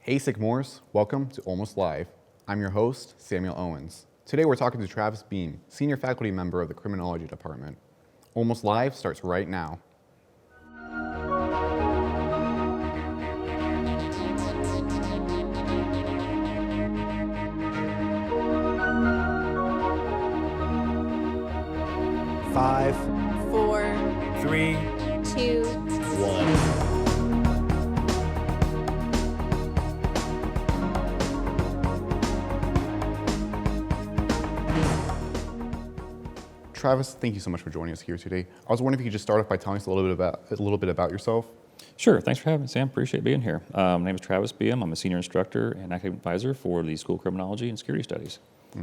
Hey Sycamores, welcome to Almost Live. I'm your host, Samuel Owens. Today we're talking to Travis Beam, Senior Faculty Member of the Criminology Department. Almost Live starts right now. Five, 4, 3, 2, 1. Travis, thank you so much for joining us here today. I was wondering if you could just start off by telling us a little bit about yourself. Sure. Thanks for having me, Sam. Appreciate being here. My name is Travis Beam. I'm a senior instructor and academic advisor for the School of Criminology and Security Studies.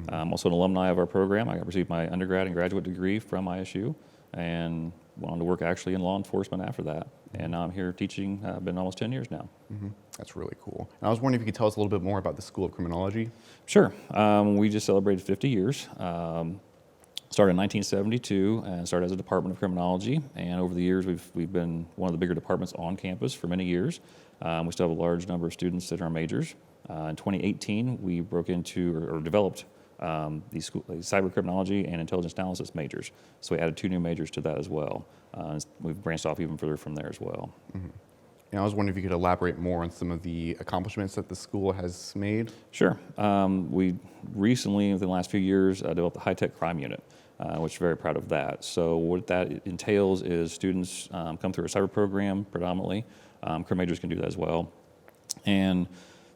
I'm also an alumni of our program. I received my undergrad and graduate degree from ISU and went on to work actually in law enforcement after that. And now I'm here teaching. I've been almost 10 years now. That's really cool. And I was wondering if you could tell us a little bit more about the School of Criminology. Sure. We just celebrated 50 years. Started in 1972 and started as a department of criminology. And over the years, we've been one of the bigger departments on campus for many years. We still have a large number of students in our majors. In 2018, we broke into or developed these cyber criminology and intelligence analysis majors. So we added 2 new majors to that as well. We've branched off even further from there as well. And I was wondering if you could elaborate more on some of the accomplishments that the school has made. Sure. We recently, within the last few years, developed the high-tech crime unit, which we're very proud of that. So what that entails is students come through a cyber program predominantly. Crim majors can do that as well. And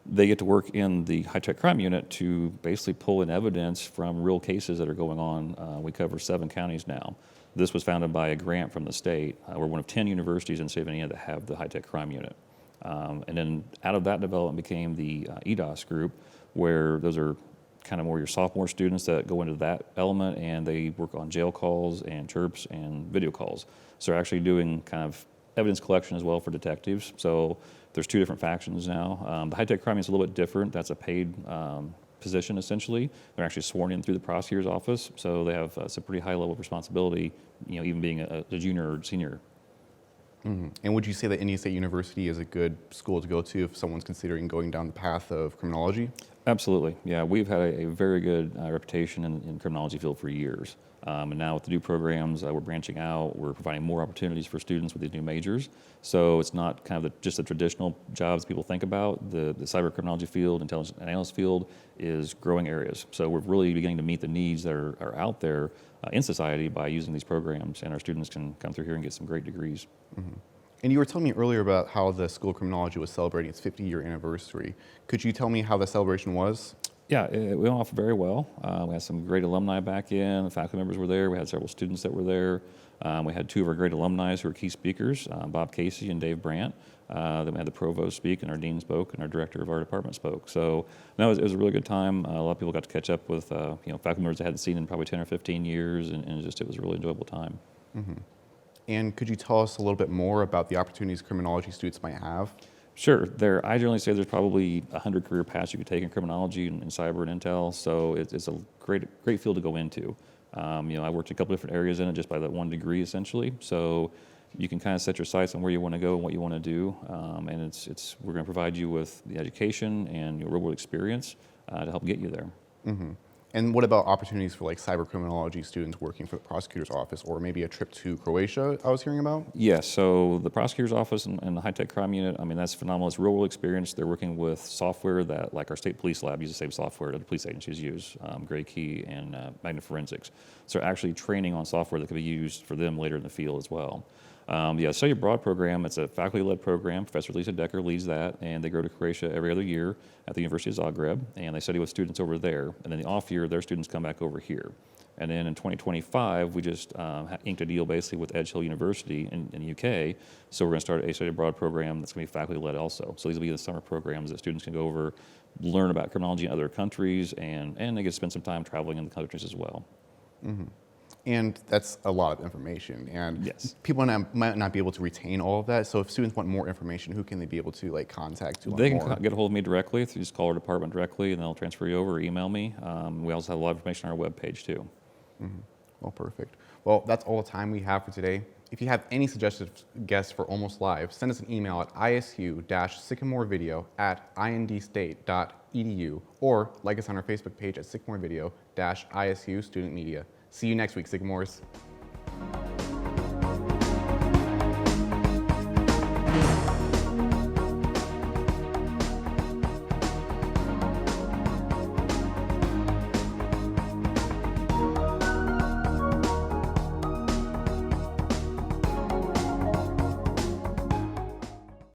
they get to work in the high-tech crime unit to basically pull in evidence from real cases that are going on. We cover 7 counties now. This was founded by a grant from the state. We're one of 10 universities in the state of Indiana that have the high-tech crime unit. And then out of that development became the EDOS group, where those are kind of more your sophomore students that go into that element, and they work on jail calls and chirps and video calls. So they're actually doing kind of evidence collection as well for detectives. So there's 2 different factions now. The high-tech crime is a little bit different. That's a paid position, essentially. They're actually sworn in through the prosecutor's office, so they have some pretty high level of responsibility, even being a junior or senior. And would you say that Indiana State University is a good school to go to if someone's considering going down the path of criminology? Absolutely, yeah. We've had a very good reputation in the criminology field for years. And now with the new programs, we're branching out. We're providing more opportunities for students with these new majors. So it's not kind of just the traditional jobs people think about. The cyber criminology field, intelligence analyst field is growing areas. So we're really beginning to meet the needs that are out there in society by using these programs. And our students can come through here and get some great degrees. And you were telling me earlier about how the School of Criminology was celebrating its 50-year anniversary. Could you tell me how the celebration was? Yeah, it went off very well. We had some great alumni back in. The faculty members were there. We had several students that were there. We had 2 of our great alumni who were key speakers, Bob Casey and Dave Brandt. Then we had the provost speak, and our dean spoke, and our director of our department spoke. So no, it was a really good time. A lot of people got to catch up with faculty members they hadn't seen in probably 10 or 15 years, and it was a really enjoyable time. And could you tell us a little bit more about the opportunities criminology students might have? Sure. I generally say there's probably 100 career paths you could take in criminology and cyber and intel, so it's a great weed to go into. I worked in a couple different areas in it just by that 1 degree essentially, so you can kind of set your sights on where you want to go and what you want to do, and we're going to provide you with the education and your real-world experience to help get you there. And what about opportunities for like cyber criminology students working for the prosecutor's office, or maybe a trip to Croatia I was hearing about? Yes, so the prosecutor's office and the high-tech crime unit, I mean, that's phenomenal. It's real-world experience. They're working with software that, like our state police lab uses the same software that the police agencies use, Gray Key and Magna Forensics. So they're actually training on software that could be used for them later in the field as well. Study abroad program, it's a faculty-led program. Professor Lisa Decker leads that, and they go to Croatia every other year at the University of Zagreb, and they study with students over there. And then the off year, their students come back over here. And then in 2025, we just inked a deal basically with Edge Hill University in the UK. So we're going to start a study abroad program that's going to be faculty-led also. So these will be the summer programs that students can go over, learn about criminology in other countries, and they get to spend some time traveling in the countries as well. And that's a lot of information, and Yes. people might not be able to retain all of that. So if students want more information, who can they be able to contact to learn They more? can get a hold of me directly. If you just call our department directly, and they'll transfer you over or email me. We also have a lot of information on our webpage too. Well, perfect. Well, that's all the time we have for today. If you have any suggested guests for Almost Live, send us an email at isu-sycamorevideo@indstate.edu or like us on our Facebook page at Sycamore Video-ISU Student Media. See you next week, Sycamores.